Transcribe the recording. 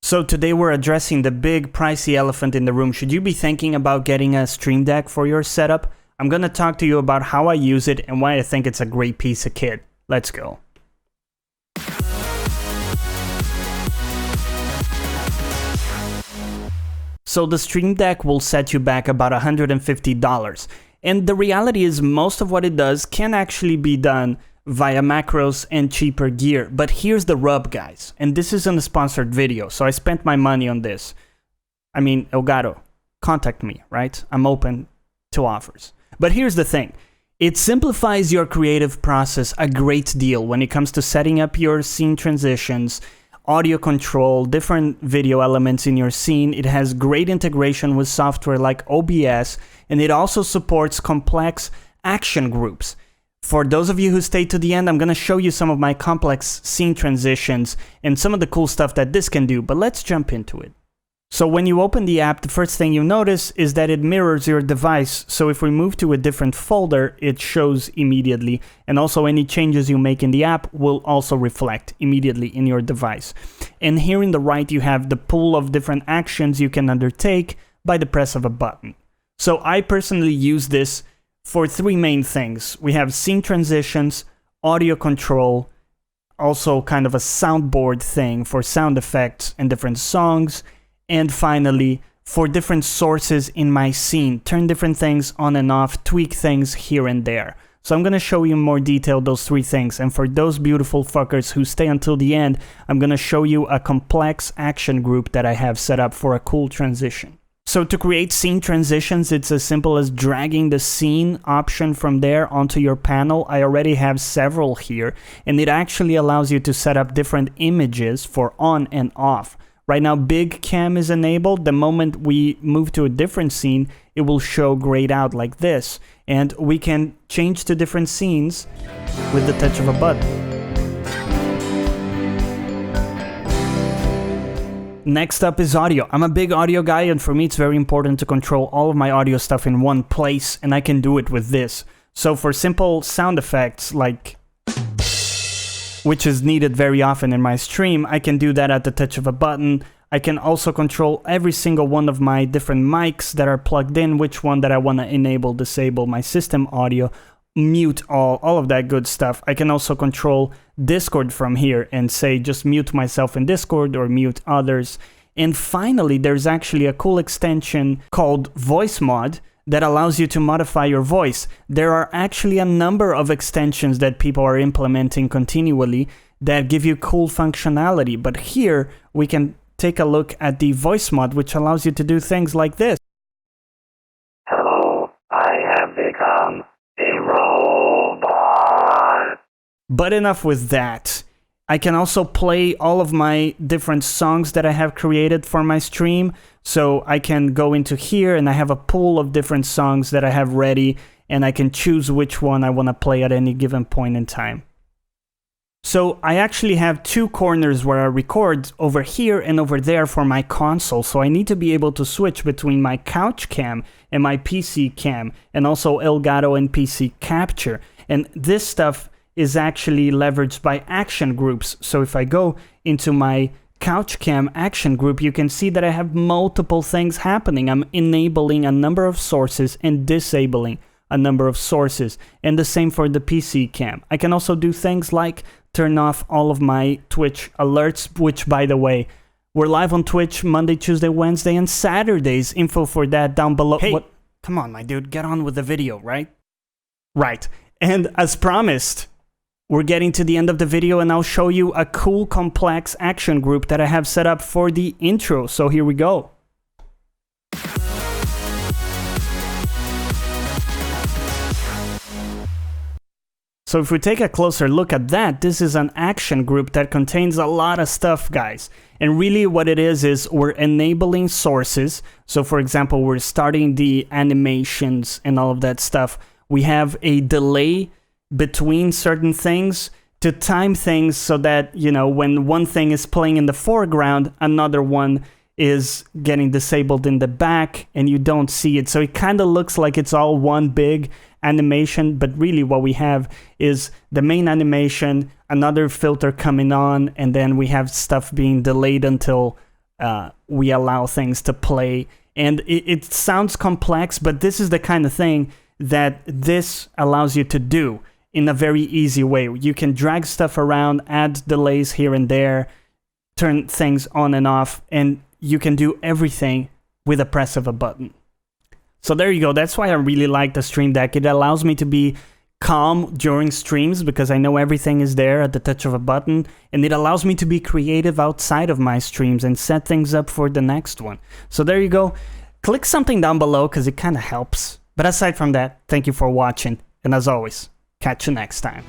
So today we're addressing the big pricey elephant in the room. Should you be thinking about getting a Stream Deck for your setup? I'm gonna talk to you about how I use it and why I think it's a great piece of kit. Let's go. So the Stream Deck will set you back about $150. And the reality is most of what it does can actually be done via macros and cheaper gear. But here's the rub, guys. And this isn't a sponsored video, so I spent my money on this. I mean, Elgato, contact me, right? I'm open to offers. But here's the thing. It simplifies your creative process a great deal when it comes to setting up your scene transitions, audio control, different video elements in your scene. It has great integration with software like OBS, and it also supports complex action groups. For those of you who stayed to the end, I'm going to show you some of my complex scene transitions and some of the cool stuff that this can do, but let's jump into it. So when you open the app, the first thing you notice is that it mirrors your device. So if we move to a different folder, it shows immediately. And also any changes you make in the app will also reflect immediately in your device. And here in the right, you have the pool of different actions you can undertake by the press of a button. So I personally use this for three main things. We have scene transitions, audio control, also kind of a soundboard thing for sound effects and different songs, and finally, for different sources in my scene, turn different things on and off, tweak things here and there. So I'm going to show you in more detail those three things, and for those beautiful fuckers who stay until the end, I'm going to show you a complex action group that I have set up for a cool transition. So to create scene transitions, it's as simple as dragging the scene option from there onto your panel. I already have several here, and it actually allows you to set up different images for on and off. Right now, big cam is enabled. The moment we move to a different scene, it will show grayed out like this. And we can change to different scenes with the touch of a button. Next up is audio. I'm a big audio guy, and for me it's very important to control all of my audio stuff in one place, and I can do it with this. So for simple sound effects, like which is needed very often in my stream, I can do that at the touch of a button. I can also control every single one of my different mics that are plugged in, which one that I want to enable, disable, my system audio, mute all of that good stuff. I can also control Discord from here and say just mute myself in Discord or mute others. And finally, there's actually a cool extension called Voice Mod that allows you to modify your voice. There are actually a number of extensions that people are implementing continually that give you cool functionality. But here we can take a look at the Voice Mod, which allows you to do things like this. Hello, I have become a robot. But enough with that. I can also play all of my different songs that I have created for my stream. So I can go into here and I have a pool of different songs that I have ready, and I can choose which one I want to play at any given point in time. So I actually have two corners where I record, over here and over there for my console. So I need to be able to switch between my couch cam and my PC cam, and also Elgato and PC capture. And this stuff is actually leveraged by action groups. So if I go into my couch cam action group, you can see that I have multiple things happening. I'm enabling a number of sources and disabling a number of sources. And the same for the PC cam. I can also do things like turn off all of my Twitch alerts, which, by the way, we're live on Twitch Monday, Tuesday, Wednesday, and Saturdays. Info for that down below. Hey, what? Come on, my dude, get on with the video, right? Right. And as promised, we're getting to the end of the video, and I'll show you a cool, complex action group that I have set up for the intro. So here we go. So if we take a closer look at that, this is an action group that contains a lot of stuff, guys. And really what it is we're enabling sources. So for example, we're starting the animations and all of that stuff. We have a delay between certain things to time things so that, you know, when one thing is playing in the foreground, another one is getting disabled in the back and you don't see it. So it kind of looks like it's all one big animation, but really what we have is the main animation, another filter coming on, and then we have stuff being delayed until we allow things to play. And it sounds complex, but this is the kind of thing that this allows you to do in a very easy way. You can drag stuff around, add delays here and there, turn things on and off, and you can do everything with a press of a button. So there you go. That's why I really like the Stream Deck. It allows me to be calm during streams because I know everything is there at the touch of a button, and it allows me to be creative outside of my streams and set things up for the next one. So there you go. Click something down below because it kind of helps. But aside from that, thank you for watching, and as always, catch you next time.